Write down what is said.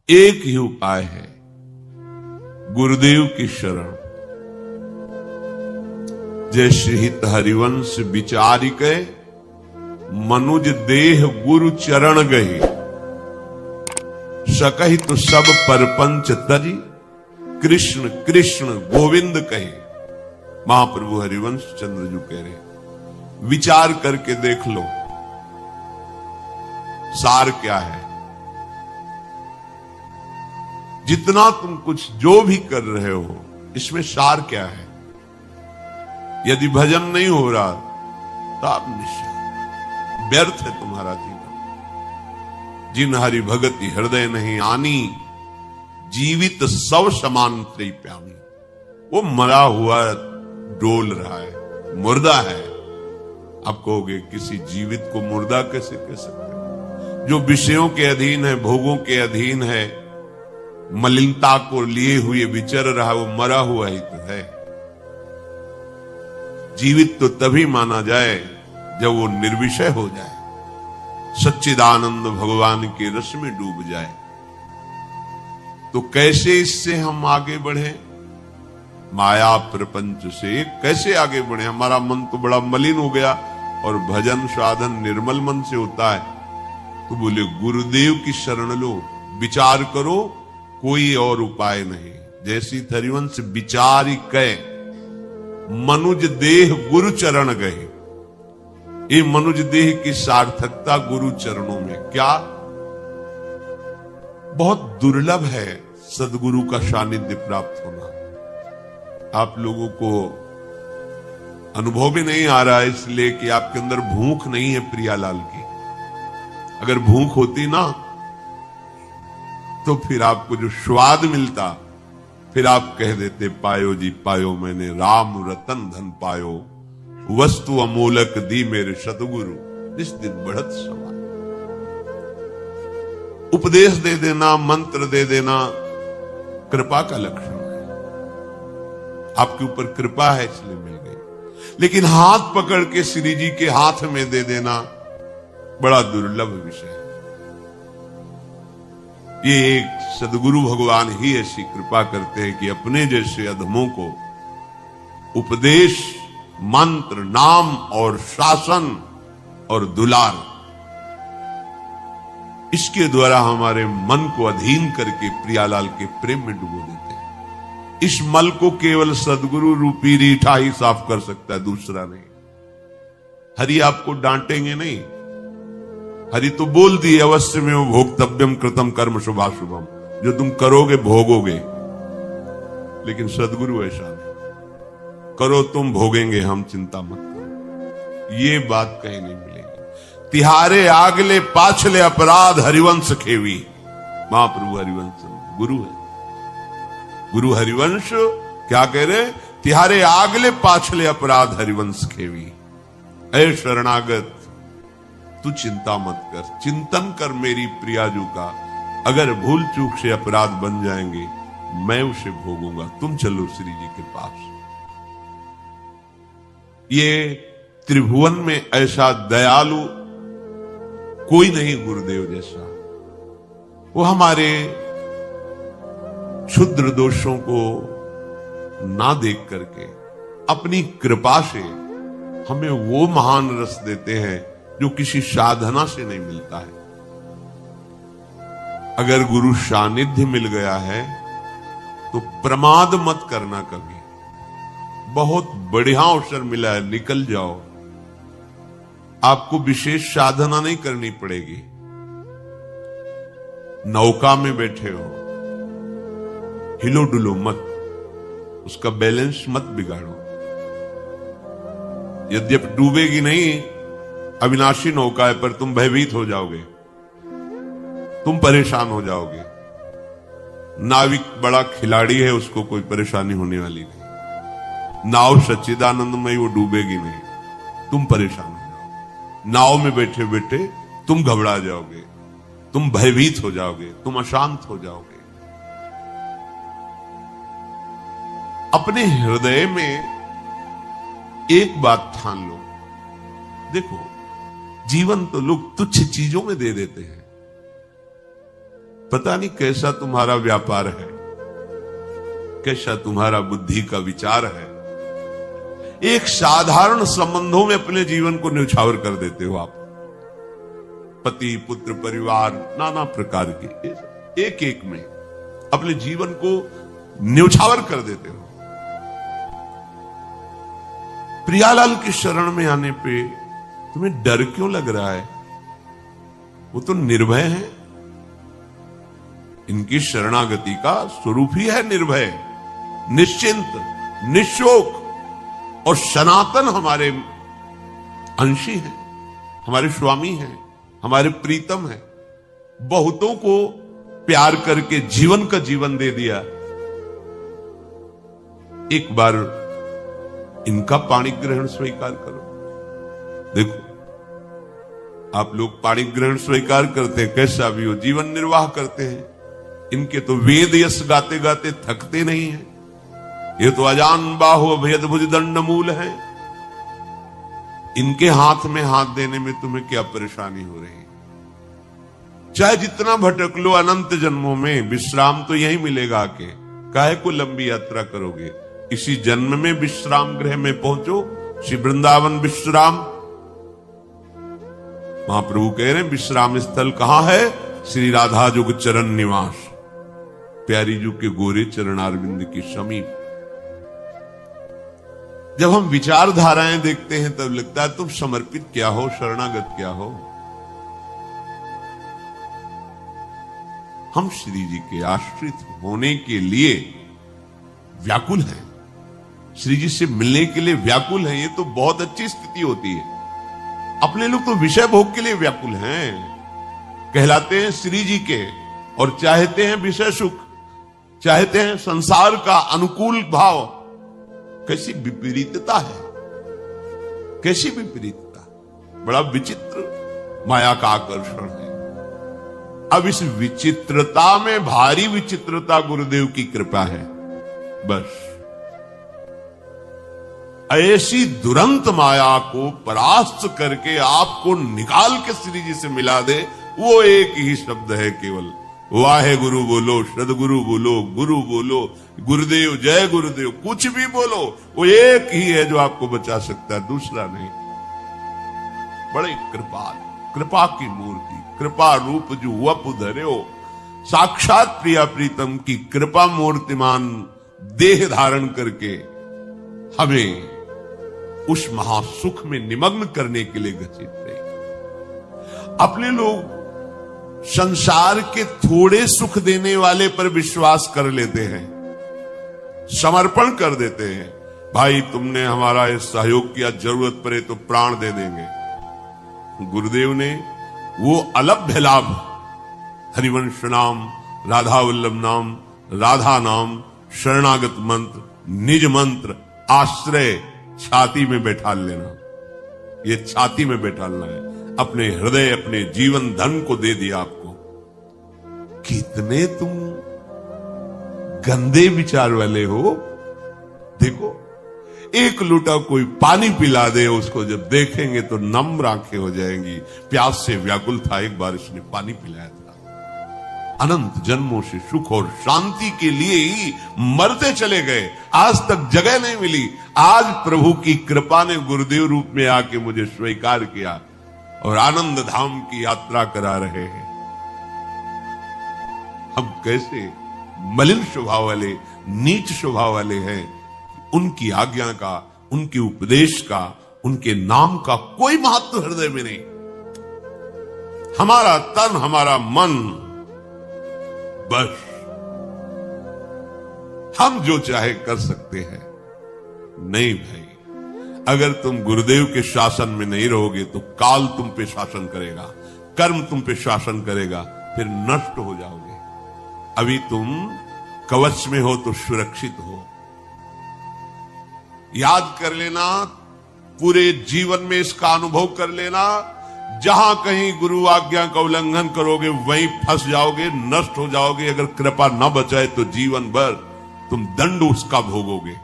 एक ही उपाय है, गुरुदेव की शरण। जैसे हित हरिवंश विचारिके, मनुज देह गुरु चरण गए। सकहि तो सब परपंच तरी, कृष्ण कृष्ण गोविंद कहे। महाप्रभु हरिवंश चंद्र जी कह रहे, विचार करके देख लो सार क्या है। जितना तुम कुछ जो भी कर रहे हो, इसमें सार क्या है? यदि भजन नहीं हो रहा तो आप निश्चय व्यर्थ है तुम्हारा जीवन। जिन हरि भगति हृदय नहीं आनी, जीवित सब समान त्रय प्यामी। वो मरा हुआ डोल रहा है, मुर्दा है। आप कहोगे किसी जीवित को मुर्दा कैसे कह सकते? जो विषयों के अधीन है, भोगों के अधीन है, मलिनता को लिए हुए विचर रहा, वो मरा हुआ ही तो है। जीवित तो तभी माना जाए जब वो निर्विषय हो जाए, सच्चिदानंद भगवान के रस में डूब जाए। तो कैसे इससे हम आगे बढ़े? माया प्रपंच से कैसे आगे बढ़े? हमारा मन तो बड़ा मलिन हो गया और भजन साधन निर्मल मन से होता है। तो बोले गुरुदेव की शरण लो, विचार करो, कोई और उपाय नहीं। जैसी हरिवंश विचारी कहे, मनुज देह गुरु चरण गए। ये मनुज देह की सार्थकता गुरु चरणों में। क्या बहुत दुर्लभ है सदगुरु का सानिध्य प्राप्त होना। आप लोगों को अनुभव भी नहीं आ रहा है, इसलिए कि आपके अंदर भूख नहीं है प्रियालाल की। अगर भूख होती ना, तो फिर आपको जो स्वाद मिलता, फिर आप कह देते, पायो जी पायो मैंने राम रतन धन पायो, वस्तु अमूलक दी मेरे सतगुरु, इस दिन बढ़त सवाल। उपदेश दे देना, मंत्र दे देना कृपा का लक्षण है। आपके ऊपर कृपा है इसलिए मिल गई। लेकिन हाथ पकड़ के श्री जी के हाथ में दे देना बड़ा दुर्लभ विषय है। ये एक सदगुरु भगवान ही ऐसी कृपा करते हैं कि अपने जैसे अधमों को उपदेश, मंत्र, नाम और शासन और दुलार, इसके द्वारा हमारे मन को अधीन करके प्रियालाल के प्रेम में डुबो देते हैं। इस मल को केवल सदगुरु रूपी रीठा ही साफ कर सकता है, दूसरा नहीं। हरि आपको डांटेंगे नहीं। हरि तो बोल दिए, अवश्य में वो भोक्तव्यम कृतम कर्म शुभाशुभम, जो तुम करोगे भोगोगे। लेकिन सदगुरु ऐसा नहीं, करो तुम भोगेंगे हम, चिंता मत करो। ये बात कहीं नहीं मिलेगी। तिहारे आगले पाछले अपराध हरिवंश खेवी। महाप्रभु हरिवंश गुरु है। गुरु हरिवंश क्या कह रहे? तिहारे आगले पाछले अपराध हरिवंश खेवी। ऐ शरणागत, तू चिंता मत कर, चिंतन कर मेरी प्रियाजू का। अगर भूल चूक से अपराध बन जाएंगे, मैं उसे भोगूंगा। तुम चलो श्री जी के पास। ये त्रिभुवन में ऐसा दयालु कोई नहीं गुरुदेव जैसा। वो हमारे क्षुद्र दोषों को ना देख करके अपनी कृपा से हमें वो महान रस देते हैं जो किसी साधना से नहीं मिलता है। अगर गुरु सानिध्य मिल गया है तो प्रमाद मत करना कभी। बहुत बढ़िया अवसर मिला है, निकल जाओ। आपको विशेष साधना नहीं करनी पड़ेगी। नौका में बैठे हो, हिलो डुलो मत, उसका बैलेंस मत बिगाड़ो। यद्यपि डूबेगी नहीं, अविनाशी नौका है, पर तुम भयभीत हो जाओगे, तुम परेशान हो जाओगे। नाविक बड़ा खिलाड़ी है, उसको कोई परेशानी होने वाली नहीं। नाव सच्चिदानंदमय, वो डूबेगी नहीं, तुम परेशान हो जाओगे। नाव में बैठे बैठे तुम घबरा जाओगे, तुम भयभीत हो जाओगे, तुम अशांत हो जाओगे। अपने हृदय में एक बात ठान लो। देखो, जीवन तो लोग तुच्छ चीजों में दे देते हैं। पता नहीं कैसा तुम्हारा व्यापार है, कैसा तुम्हारा बुद्धि का विचार है। एक साधारण संबंधों में अपने जीवन को न्यौछावर कर देते हो आप। पति पुत्र परिवार नाना प्रकार के एक एक में अपने जीवन को न्यौछावर कर देते हो। प्रियालाल की शरण में आने पे तुम्हें डर क्यों लग रहा है? वो तो निर्भय है। इनकी शरणागति का स्वरूप ही है निर्भय, निश्चिंत, निशोक और सनातन हमारे अंशी हैं, हमारे स्वामी हैं, हमारे प्रीतम हैं। बहुतों को प्यार करके जीवन का जीवन दे दिया। एक बार इनका पाणी ग्रहण स्वीकार करो। देखो आप लोग पाणी ग्रहण स्वीकार करते हैं, कैसा भी हो जीवन निर्वाह करते हैं। इनके तो वेद यश गाते गाते थकते नहीं हैं। ये तो अजान बाहु अभेद भुज दंड मूल है। इनके हाथ में हाथ देने में तुम्हें क्या परेशानी हो रही है? चाहे जितना भटक लो अनंत जन्मों में, विश्राम तो यही मिलेगा आके। काहे को लंबी यात्रा करोगे? इसी जन्म में विश्राम गृह में पहुंचो। श्री वृंदावन विश्राम, महाप्रभु कह रहे हैं विश्राम स्थल कहां है? श्री राधा जुग चरण निवास, प्यारी जू के गोरे चरणारविंद के समीप। जब हम विचारधाराएं देखते हैं तब लगता है तुम समर्पित क्या हो, शरणागत क्या हो। हम श्री जी के आश्रित होने के लिए व्याकुल हैं, श्री जी से मिलने के लिए व्याकुल हैं। ये तो बहुत अच्छी स्थिति होती है। अपने लोग तो विषय भोग के लिए व्याकुल हैं, कहलाते हैं श्री जी के, और चाहते हैं विषय सुख, चाहते हैं संसार का अनुकूल भाव। कैसी विपरीतता है, कैसी विपरीतता। बड़ा विचित्र माया का आकर्षण है। अब इस विचित्रता में भारी विचित्रता गुरुदेव की कृपा है। बस ऐसी दुरंत माया को परास्त करके आपको निकाल के श्री जी से मिला दे, वो एक ही शब्द है केवल, वाहे गुरु बोलो, सदगुरु बोलो, गुरु बोलो, गुरुदेव जय गुरुदेव, कुछ भी बोलो, वो एक ही है जो आपको बचा सकता है, दूसरा नहीं। बड़े कृपाल, कृपा की मूर्ति, कृपा रूप जो वप धर्यो, साक्षात प्रिया प्रीतम की कृपा मूर्तिमान देह धारण करके हमें उस महासुख में निमग्न करने के लिए घसीट रहे। अपने लोग संसार के थोड़े सुख देने वाले पर विश्वास कर लेते हैं, समर्पण कर देते हैं। भाई तुमने हमारा इस सहयोग किया, जरूरत पड़े तो प्राण दे देंगे। गुरुदेव ने वो अलभ्य लाभ, हरिवंश नाम, राधा वल्लभ नाम, राधा नाम, शरणागत मंत्र, निज मंत्र, आश्रय छाती में बैठा लेना, ये छाती में बैठालना है। अपने हृदय, अपने जीवन धन को दे दिया आपको। कितने तुम गंदे विचार वाले हो। देखो एक लूटा कोई पानी पिला दे, उसको जब देखेंगे तो नम्र आंखें हो जाएंगी। प्यास से व्याकुल था, एक बार इसने पानी पिलाया था। अनंत जन्मों से सुख और शांति के लिए ही मरते चले गए, आज तक जगह नहीं मिली। आज प्रभु की कृपा ने गुरुदेव रूप में आके मुझे स्वीकार किया और आनंद धाम की यात्रा करा रहे हैं। हम कैसे मलिन स्वभाव वाले, नीच स्वभाव वाले हैं। उनकी आज्ञा का, उनके उपदेश का, उनके नाम का कोई महत्व हृदय में नहीं। हमारा तन, हमारा मन, बस हम जो चाहे कर सकते हैं। नहीं भाई, अगर तुम गुरुदेव के शासन में नहीं रहोगे तो काल तुम पे शासन करेगा, कर्म तुम पे शासन करेगा, फिर नष्ट हो जाओगे। अभी तुम कवच में हो तो सुरक्षित हो। याद कर लेना, पूरे जीवन में इसका अनुभव कर लेना। जहां कहीं गुरु आज्ञा का उल्लंघन करोगे वहीं फंस जाओगे, नष्ट हो जाओगे। अगर कृपा न बचाए तो जीवन भर तुम दंड उसका भोगोगे।